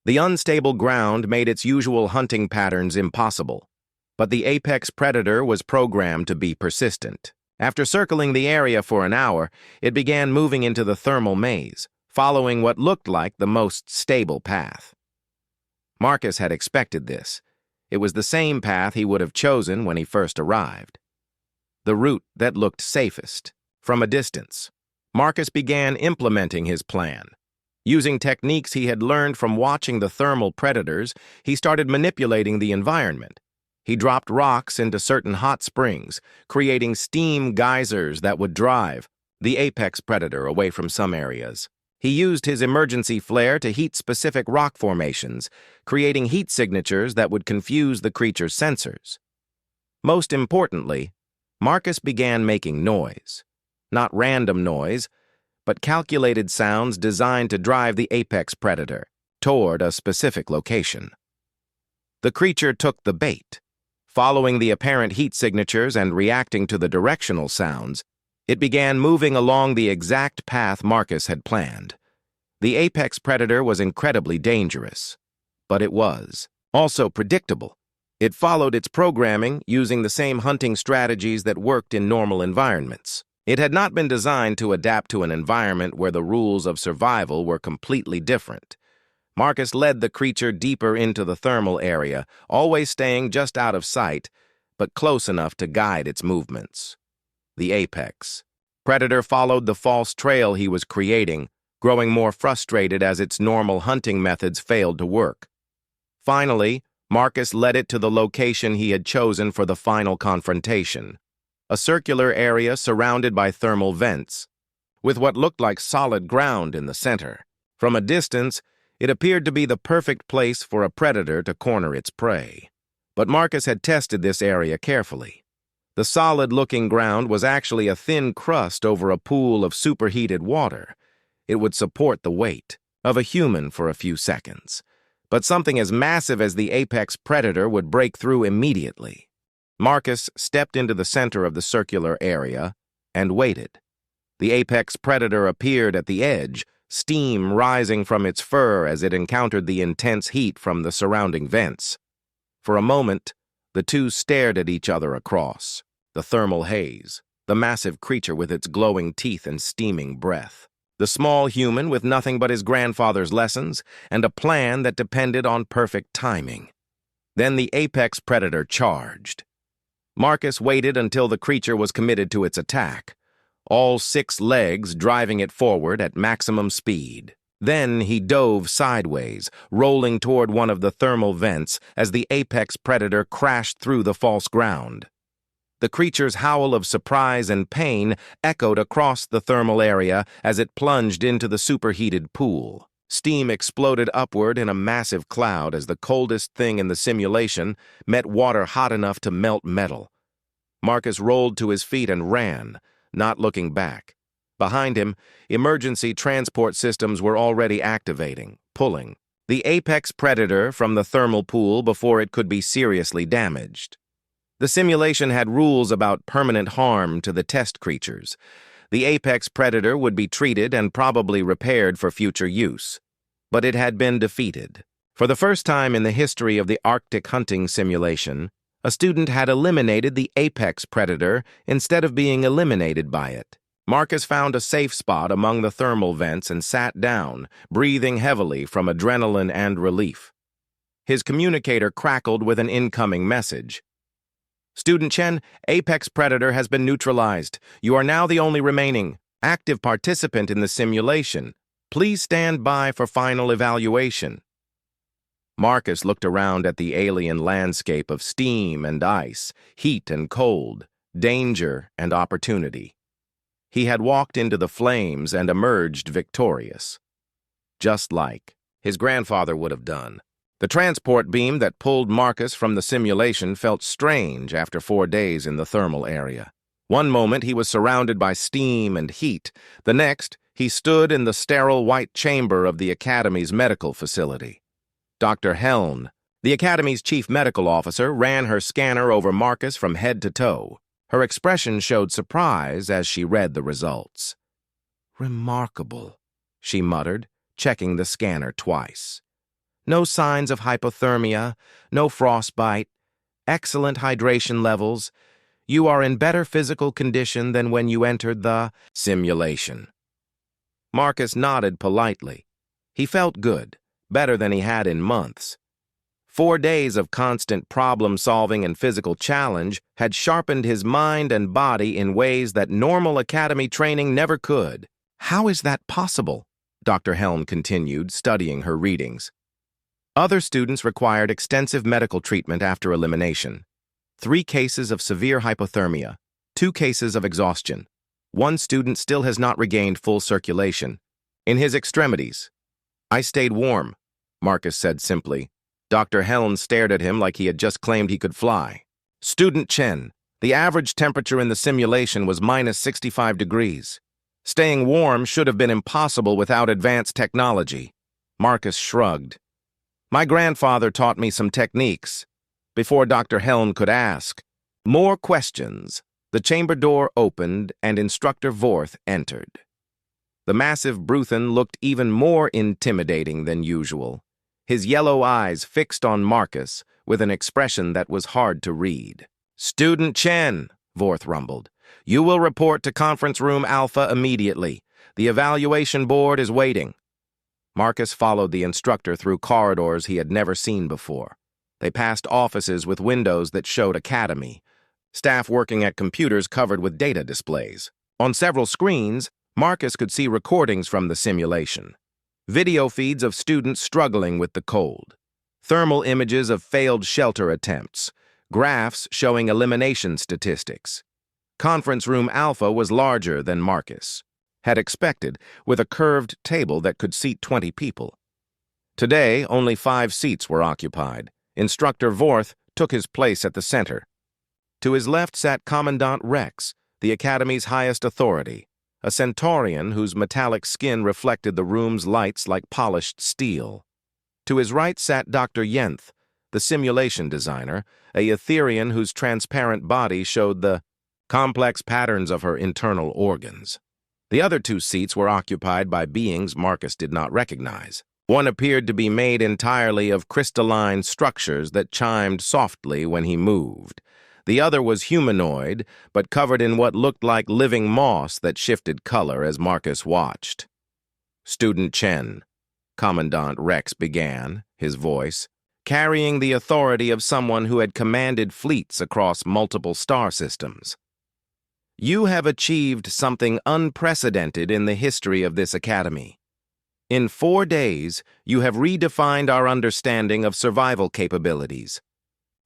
The unstable ground made its usual hunting patterns impossible. But the apex predator was programmed to be persistent. After circling the area for an hour, it began moving into the thermal maze, following what looked like the most stable path. Marcus had expected this. It was the same path he would have chosen when he first arrived. The route that looked safest. From a distance, Marcus began implementing his plan. Using techniques he had learned from watching the thermal predators, he started manipulating the environment. He dropped rocks into certain hot springs, creating steam geysers that would drive the apex predator away from some areas. He used his emergency flare to heat specific rock formations, creating heat signatures that would confuse the creature's sensors. Most importantly, Marcus began making noise. Not random noise, but calculated sounds designed to drive the apex predator toward a specific location. The creature took the bait. Following the apparent heat signatures and reacting to the directional sounds, it began moving along the exact path Marcus had planned. The apex predator was incredibly dangerous, but it was also predictable. It followed its programming using the same hunting strategies that worked in normal environments. It had not been designed to adapt to an environment where the rules of survival were completely different. Marcus led the creature deeper into the thermal area, always staying just out of sight, but close enough to guide its movements. The apex predator followed the false trail he was creating, growing more frustrated as its normal hunting methods failed to work. Finally, Marcus led it to the location he had chosen for the final confrontation, a circular area surrounded by thermal vents, with what looked like solid ground in the center. From a distance, it appeared to be the perfect place for a predator to corner its prey. But Marcus had tested this area carefully. The solid-looking ground was actually a thin crust over a pool of superheated water. It would support the weight of a human for a few seconds, but something as massive as the apex predator would break through immediately. Marcus stepped into the center of the circular area and waited. The apex predator appeared at the edge, steam rising from its fur as it encountered the intense heat from the surrounding vents. For a moment, the two stared at each other across the thermal haze, the massive creature with its glowing teeth and steaming breath, the small human with nothing but his grandfather's lessons and a plan that depended on perfect timing. Then the apex predator charged. Marcus waited until the creature was committed to its attack, all 6 legs driving it forward at maximum speed. Then he dove sideways, rolling toward one of the thermal vents as the apex predator crashed through the false ground. The creature's howl of surprise and pain echoed across the thermal area as it plunged into the superheated pool. Steam exploded upward in a massive cloud as the coldest thing in the simulation met water hot enough to melt metal. Marcus rolled to his feet and ran, not looking back. Behind him, emergency transport systems were already activating, pulling the apex predator from the thermal pool before it could be seriously damaged. The simulation had rules about permanent harm to the test creatures. The apex predator would be treated and probably repaired for future use. But it had been defeated. For the first time in the history of the Arctic hunting simulation, a student had eliminated the apex predator instead of being eliminated by it. Marcus found a safe spot among the thermal vents and sat down, breathing heavily from adrenaline and relief. His communicator crackled with an incoming message. "Student Chen, apex predator has been neutralized. You are now the only remaining active participant in the simulation. Please stand by for final evaluation." Marcus looked around at the alien landscape of steam and ice, heat and cold, danger and opportunity. He had walked into the flames and emerged victorious, just like his grandfather would have done. The transport beam that pulled Marcus from the simulation felt strange after 4 days in the thermal area. One moment he was surrounded by steam and heat. The next, he stood in the sterile white chamber of the Academy's medical facility. Dr. Helm, the Academy's chief medical officer, ran her scanner over Marcus from head to toe. Her expression showed surprise as she read the results. "Remarkable," she muttered, checking the scanner twice. "No signs of hypothermia, no frostbite, excellent hydration levels. You are in better physical condition than when you entered the simulation." Marcus nodded politely. He felt good, better than he had in months. 4 days of constant problem-solving and physical challenge had sharpened his mind and body in ways that normal academy training never could. "How is that possible?" Dr. Helm continued, studying her readings. Other students required extensive medical treatment after elimination. 3 cases of severe hypothermia, 2 cases of exhaustion. 1 student still has not regained full circulation. In his extremities. "I stayed warm," Marcus said simply. Dr. Helm stared at him like he had just claimed he could fly. "Student Chen, The average temperature in the simulation was minus 65 degrees. Staying warm should have been impossible without advanced technology. Marcus shrugged. My grandfather taught me some techniques. Before Dr. Helm could ask more questions, the chamber door opened and Instructor Vorth entered. The massive Bruthan looked even more intimidating than usual, his yellow eyes fixed on Marcus with an expression that was hard to read. Student Chen, Vorth rumbled, you will report to Conference Room Alpha immediately. The evaluation board is waiting. Marcus followed the instructor through corridors he had never seen before. They passed offices with windows that showed academy, staff working at computers covered with data displays. On several screens, Marcus could see recordings from the simulation, video feeds of students struggling with the cold, thermal images of failed shelter attempts, graphs showing elimination statistics. Conference Room Alpha was larger than Marcus had expected, with a curved table that could seat 20 people. Today, only 5 seats were occupied. Instructor Vorth took his place at the center. To his left sat Commandant Rex, the Academy's highest authority, a Centaurian whose metallic skin reflected the room's lights like polished steel. To his right sat Dr. Yenth, the simulation designer, a Etherian whose transparent body showed the complex patterns of her internal organs. The other 2 seats were occupied by beings Marcus did not recognize. One appeared to be made entirely of crystalline structures that chimed softly when he moved. The other was humanoid, but covered in what looked like living moss that shifted color as Marcus watched. Student Chen, Commandant Rex began, his voice, carrying the authority of someone who had commanded fleets across multiple star systems. You have achieved something unprecedented in the history of this academy. In 4 days, you have redefined our understanding of survival capabilities.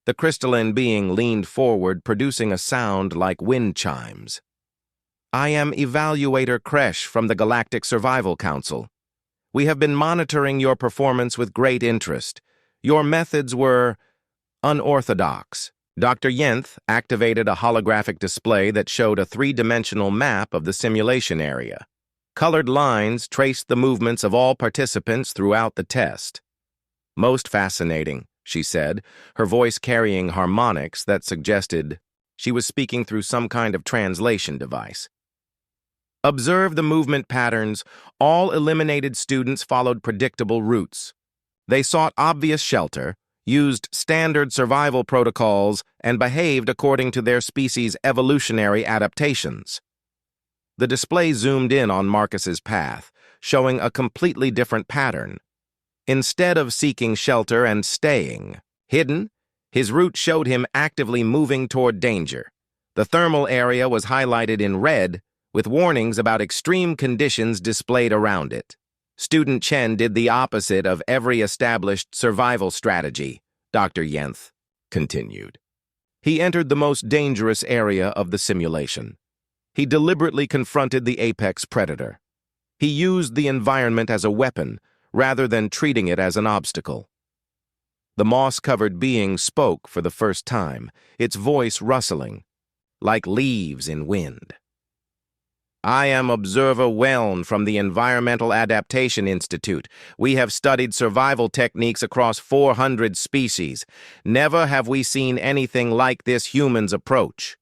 The crystalline being leaned forward, producing a sound like wind chimes. I am Evaluator Kresh from the Galactic Survival Council. We have been monitoring your performance with great interest. Your methods were unorthodox. Dr. Yenth activated a holographic display that showed a 3-dimensional map of the simulation area. Colored lines traced the movements of all participants throughout the test. Most fascinating, she said, her voice carrying harmonics that suggested she was speaking through some kind of translation device. Observe the movement patterns. All eliminated students followed predictable routes. They sought obvious shelter, used standard survival protocols, and behaved according to their species' evolutionary adaptations. The display zoomed in on Marcus's path, showing a completely different pattern. Instead of seeking shelter and staying hidden, his route showed him actively moving toward danger. The thermal area was highlighted in red, with warnings about extreme conditions displayed around it. Student Chen did the opposite of every established survival strategy, Dr. Yenth continued. He entered the most dangerous area of the simulation. He deliberately confronted the apex predator. He used the environment as a weapon, rather than treating it as an obstacle. The moss-covered being spoke for the first time, its voice rustling, like leaves in wind. I am Observer Weln from the Environmental Adaptation Institute. We have studied survival techniques across 400 species. Never have we seen anything like this human's approach.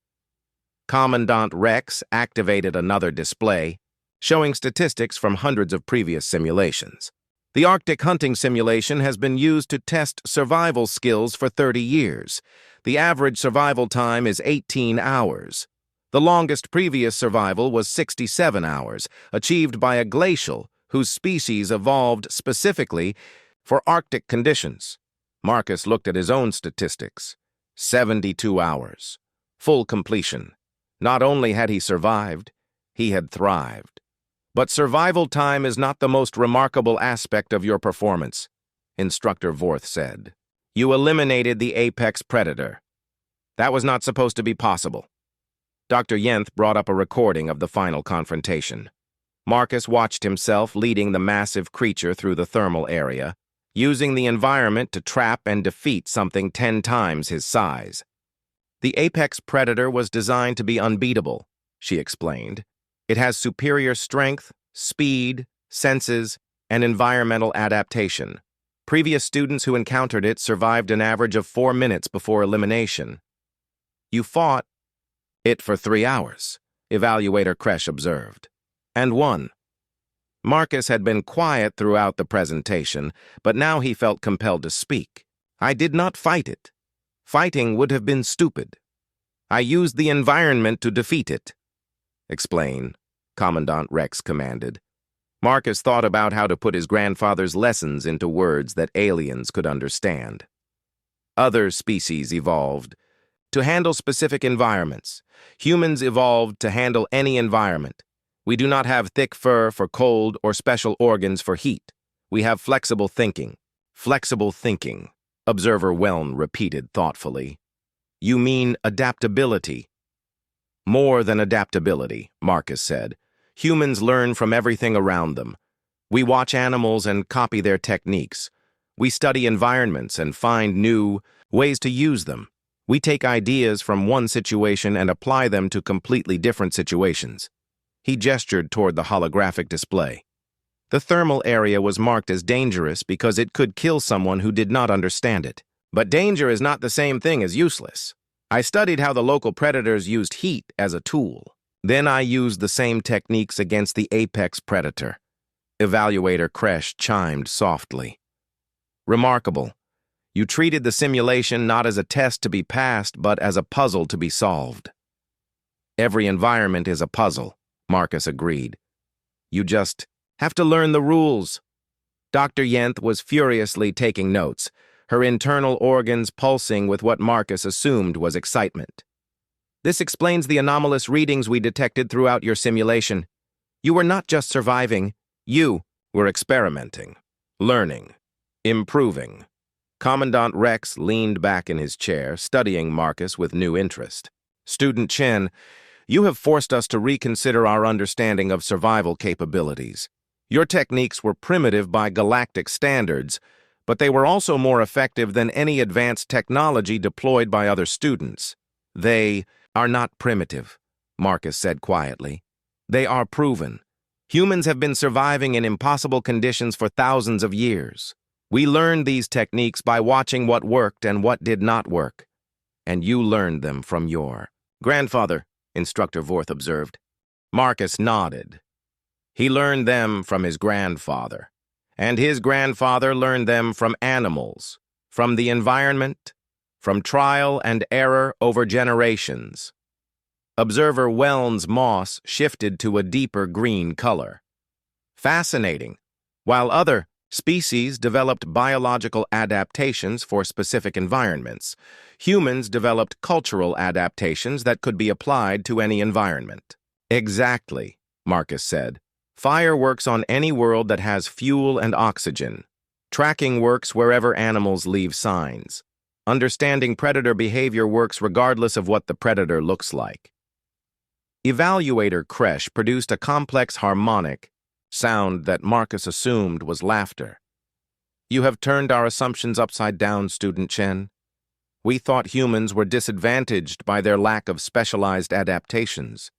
Commandant Rex activated another display, showing statistics from hundreds of previous simulations. The Arctic hunting simulation has been used to test survival skills for 30 years. The average survival time is 18 hours. The longest previous survival was 67 hours, achieved by a glacial whose species evolved specifically for Arctic conditions. Marcus looked at his own statistics. 72 hours. Full completion. Not only had he survived, he had thrived. But survival time is not the most remarkable aspect of your performance, Instructor Vorth said. You eliminated the apex predator. That was not supposed to be possible. Dr. Yenth brought up a recording of the final confrontation. Marcus watched himself leading the massive creature through the thermal area, using the environment to trap and defeat something 10 times his size. The apex predator was designed to be unbeatable, she explained. It has superior strength, speed, senses, and environmental adaptation. Previous students who encountered it survived an average of 4 minutes before elimination. You fought it for 3 hours, Evaluator Kresh observed, and won. Marcus had been quiet throughout the presentation, but now he felt compelled to speak. I did not fight it. Fighting would have been stupid. I used the environment to defeat it. Explain, Commandant Rex commanded. Marcus thought about how to put his grandfather's lessons into words that aliens could understand. Other species evolved to handle specific environments. Humans evolved to handle any environment. We do not have thick fur for cold or special organs for heat. We have flexible thinking. Flexible thinking, Observer Weln repeated thoughtfully. You mean adaptability? More than adaptability, Marcus said. Humans learn from everything around them. We watch animals and copy their techniques. We study environments and find new ways to use them. We take ideas from one situation and apply them to completely different situations. He gestured toward the holographic display. The thermal area was marked as dangerous because it could kill someone who did not understand it. But danger is not the same thing as useless. I studied how the local predators used heat as a tool. Then I used the same techniques against the apex predator. Evaluator Kresh chimed softly. Remarkable. You treated the simulation not as a test to be passed, but as a puzzle to be solved. Every environment is a puzzle, Marcus agreed. You just have to learn the rules. Dr. Yenth was furiously taking notes, her internal organs pulsing with what Marcus assumed was excitement. This explains the anomalous readings we detected throughout your simulation. You were not just surviving, you were experimenting, learning, improving. Commandant Rex leaned back in his chair, studying Marcus with new interest. Student Chen, you have forced us to reconsider our understanding of survival capabilities. Your techniques were primitive by galactic standards, but they were also more effective than any advanced technology deployed by other students. They are not primitive, Marcus said quietly. They are proven. Humans have been surviving in impossible conditions for thousands of years. We learned these techniques by watching what worked and what did not work. And you learned them from your grandfather, Instructor Vorth observed. Marcus nodded. He learned them from his grandfather, and his grandfather learned them from animals, from the environment, from trial and error over generations. Observer Weln's moss shifted to a deeper green color. Fascinating. While other species developed biological adaptations for specific environments, humans developed cultural adaptations that could be applied to any environment. Exactly, Marcus said. Fire works on any world that has fuel and oxygen. Tracking works wherever animals leave signs. Understanding predator behavior works regardless of what the predator looks like. Evaluator Kresh produced a complex harmonic sound that Marcus assumed was laughter. You have turned our assumptions upside down, Student Chen. We thought humans were disadvantaged by their lack of specialized adaptations.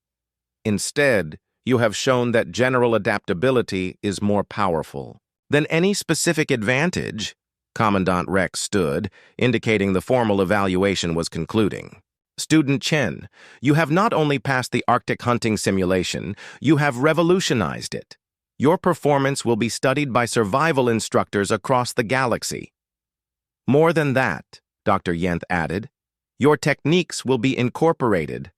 Instead, you have shown that general adaptability is more powerful than any specific advantage. Commandant Rex stood, indicating the formal evaluation was concluding. Student Chen, you have not only passed the Arctic hunting simulation, you have revolutionized it. Your performance will be studied by survival instructors across the galaxy. More than that, Dr. Yenth added, your techniques will be incorporated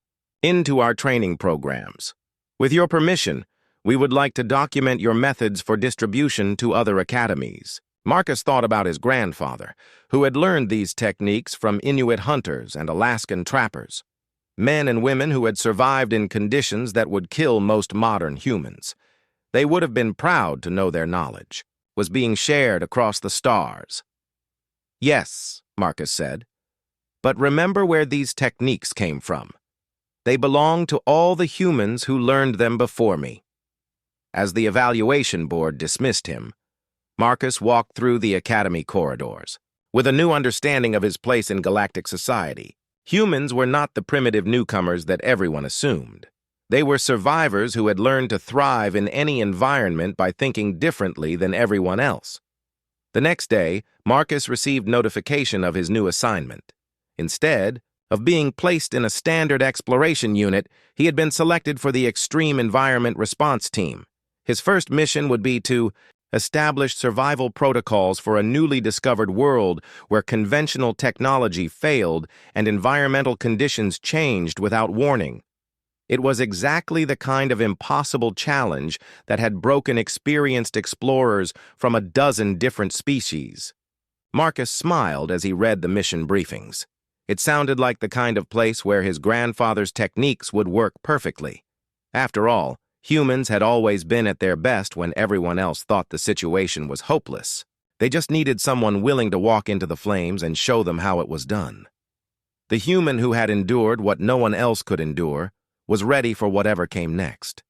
into our training programs. With your permission, we would like to document your methods for distribution to other academies. Marcus thought about his grandfather, who had learned these techniques from Inuit hunters and Alaskan trappers, men and women who had survived in conditions that would kill most modern humans. They would have been proud to know their knowledge was being shared across the stars. Yes, Marcus said, but remember where these techniques came from. They belong to all the humans who learned them before me. As the evaluation board dismissed him, Marcus walked through the academy corridors. With a new understanding of his place in galactic society, Humans were not the primitive newcomers that everyone assumed. They were survivors who had learned to thrive in any environment by thinking differently than everyone else. The next day, Marcus received notification of his new assignment. Instead of being placed in a standard exploration unit, he had been selected for the Extreme Environment Response Team. His first mission would be to establish survival protocols for a newly discovered world where conventional technology failed and environmental conditions changed without warning. It was exactly the kind of impossible challenge that had broken experienced explorers from a dozen different species. Marcus smiled as he read the mission briefings. It sounded like the kind of place where his grandfather's techniques would work perfectly. After all, humans had always been at their best when everyone else thought the situation was hopeless. They just needed someone willing to walk into the flames and show them how it was done. The human who had endured what no one else could endure was ready for whatever came next.